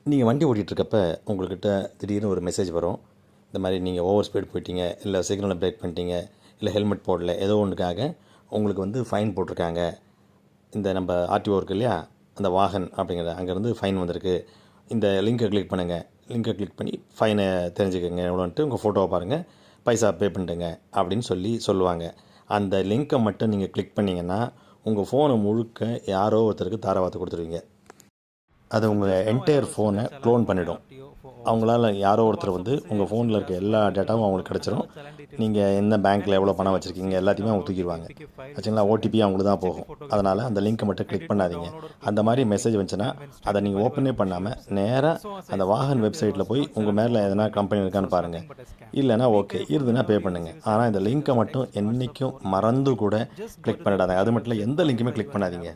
நீங்கள் வண்டி ஓட்டிகிட்ருக்கப்ப உங்கள்கிட்ட திடீர்னு ஒரு மெசேஜ் வரும். இந்த மாதிரி நீங்கள் ஓவர் ஸ்பீட் போயிட்டீங்க, இல்லை சிக்னலை பிரேக் பண்ணிட்டீங்க, இல்லை ஹெல்மெட் போடல, ஏதோ ஒன்றுக்காக உங்களுக்கு வந்து ஃபைன் போட்டிருக்காங்க. இந்த நம்ம ஆர்டிஓ இருக்குது இல்லையா, அந்த வாகன் அப்படிங்கிற அங்கேருந்து ஃபைன் வந்திருக்கு. இந்த லிங்கை கிளிக் பண்ணுங்கள், லிங்கை கிளிக் பண்ணி ஃபைனை தெரிஞ்சுக்கோங்க எவ்வளோன்ட்டு, உங்கள் ஃபோட்டோவை பாருங்கள், பைசா பே பண்ணிட்டுங்க அப்படின்னு சொல்லுவாங்க. அந்த லிங்க்கை மட்டும் நீங்கள் கிளிக் பண்ணிங்கன்னா உங்கள் ஃபோனை முழுக்க யாரோ ஒருத்தருக்கு தாரவாத்து கொடுத்துருவீங்க. அது உங்கள் என்டையர் ஃபோனை க்ளோன் பண்ணிவிடும். அவங்களால யாரோ ஒருத்தர் வந்து உங்கள் ஃபோனில் இருக்க எல்லா டேட்டாவும் அவங்களுக்கு கிடச்சிரும். நீங்கள் எந்த பேங்க்கில் எவ்வளோ பணம் வச்சுருக்கீங்க எல்லாத்தையுமே அவங்க தூக்கிடுவாங்க. ஆச்சுங்களா? ஓடிபி அவங்களுக்கு தான் போகும். அதனால் அந்த லிங்க்கை மட்டும் கிளிக் பண்ணாதீங்க. அந்த மாதிரி மெசேஜ் வந்துச்சுன்னா அதை நீங்கள் ஓப்பனே பண்ணாமல் நேராக அந்த வாகன் வெப்சைட்டில் போய் உங்கள் மேலே எதனா கம்பெனி இருக்கான்னு பாருங்கள். இல்லைனா ஓகே, இருந்துன்னா பே பண்ணுங்கள். ஆனால் இந்த லிங்க்கை மட்டும் என்றைக்கும் மறந்து கூட கிளிக் பண்ணிடாதீங்க. அது மட்டும் இல்லை, எந்த லிங்க்குமே கிளிக் பண்ணாதீங்க.